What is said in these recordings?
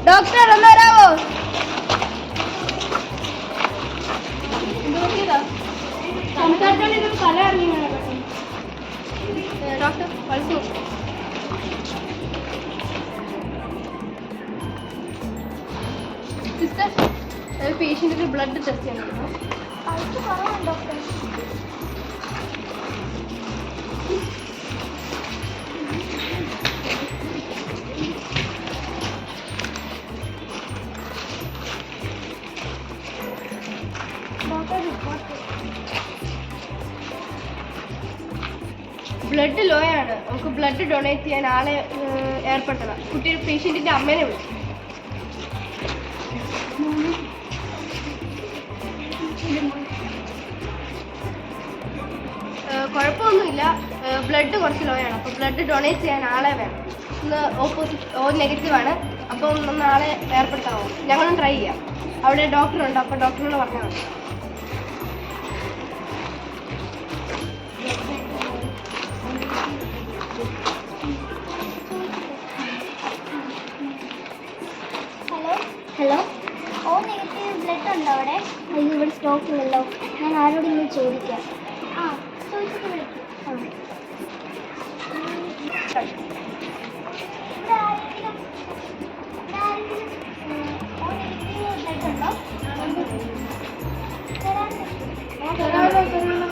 Doctor ഒന്ന് വരാവോ? Doctor pulse sister, പേഷ്യന്റിന്റെ ബ്ലഡ് ടെസ്റ്റ് ചെയ്യണം. ഡോക്ടർ ബ്ലഡ് ലോ ആണ്. നമുക്ക് ബ്ലഡ് ഡൊണേറ്റ് ചെയ്യാൻ ആളെ ഏർപ്പെട്ടതാണ്. കുട്ടിയുടെ പേഷ്യന്റിന്റെ അമ്മേനെ വിളിച്ചു. കുഴപ്പമൊന്നുമില്ല, ബ്ലഡ് കുറച്ച് ലോ ആണ്. അപ്പോൾ ബ്ലഡ് ഡൊണേറ്റ് ചെയ്യാൻ ആളെ വേണം. ഇന്ന് ഓ നെഗറ്റീവ് ആണ്. അപ്പം ഒന്ന് ആളെ ഏർപ്പെടുത്താമോ? ഞങ്ങളും ട്രൈ ചെയ്യാം. അവിടെ ഡോക്ടറുണ്ട്, അപ്പോൾ ഡോക്ടറിനോട് പറഞ്ഞാൽ മതി. ഹലോ, ഓ നെഗറ്റീവ് ബ്ലഡ് ഉണ്ടോ അവിടെ? അയ്യോ, ഇവിടെ സ്റ്റോക്ക് ഇല്ലല്ലോ. ഞാൻ ആരോടെങ്കിലും ചോദിക്കാം. ആ, ചോദിച്ചിട്ട് വിളിക്കും. ഇവിടെ ആരെങ്കിലും ഓ നെഗറ്റീവ് ബ്ലഡ് ഉണ്ടോ? തരാമല്ലോ.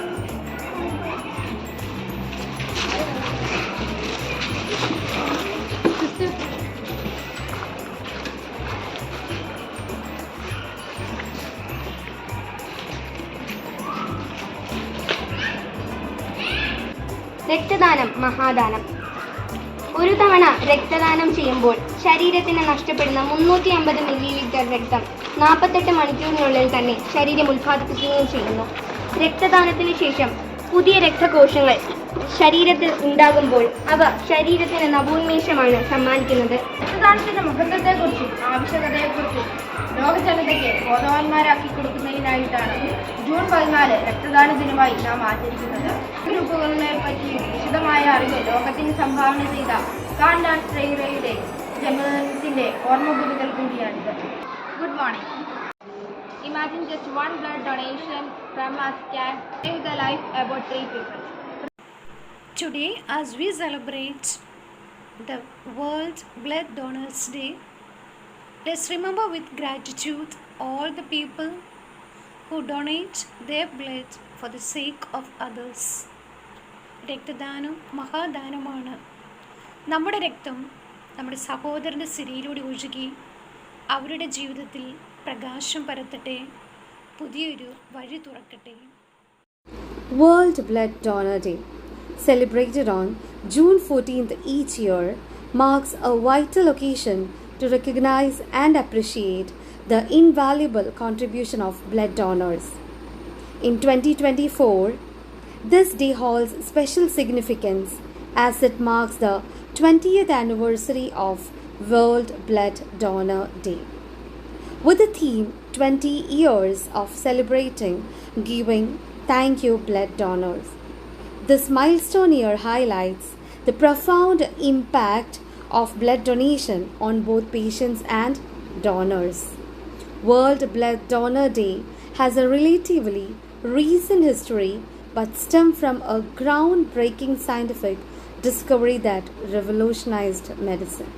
രക്തദാനം മഹാദാനം. ഒരു തവണ രക്തദാനം ചെയ്യുമ്പോൾ ശരീരത്തിന് നഷ്ടപ്പെടുന്ന 350 മില്ലി രക്തം 48 മണിക്കൂറിനുള്ളിൽ തന്നെ ശരീരം ഉൽപ്പാദിപ്പിക്കുകയും ചെയ്യുന്നു. രക്തദാനത്തിന് ശേഷം പുതിയ രക്തകോശങ്ങൾ ശരീരത്തിൽ ഉണ്ടാകുമ്പോൾ അവ ശരീരത്തിന് നവോന്മേഷമാണ് സമ്മാനിക്കുന്നത്. രക്തദാനത്തിന്റെ മഹത്വത്തെക്കുറിച്ചും ആവശ്യകതയെക്കുറിച്ചും ലോക ജനതയ്ക്ക് ബോധവാന്മാരാക്കി കൊടുക്കുന്നതിനായിട്ടാണ് ജൂൺ 14 രക്തദാന ദിനമായി നാം ആചരിക്കുന്നത്. ഗ്രൂപ്പുകളെ പറ്റി വിശദമായ അറിവ് ലോകത്തിന് സംഭാവന ചെയ്ത കാൻഡാസ് ട്രെയ്റയുടെ ജന്മദിനത്തിന്റെ ഓർമ്മ പുതുക്കൽ കൂടിയാണിത്. Good morning. Imagine just one blood donation from us can save the life about 3 people. Today, as we celebrate the World Blood Donors Day, let's remember with gratitude all the people who donate their blood for the sake of others. രക്തദാനം മഹാദാനമാണ്. നമ്മുടെ രക്തം നമ്മുടെ സഹോദരൻ്റെ സിരയിലൂടെ ഒഴുകി അവരുടെ ജീവിതത്തിൽ പ്രകാശം പരത്തട്ടെ, പുതിയൊരു വഴി തുറക്കട്ടെ. World Blood Donor Day, celebrated on June 14th each year, marks a vital occasion to recognize and appreciate the invaluable contribution of blood donors. In 2024, this day holds special significance as it marks the 20th anniversary of World Blood Donor Day. With the theme 20 years of celebrating, giving, thank you blood donors. This milestone year highlights the profound impact of blood donation on both patients and donors. World Blood Donor Day has a relatively recent history but stemmed from a groundbreaking scientific discovery that revolutionized medicine.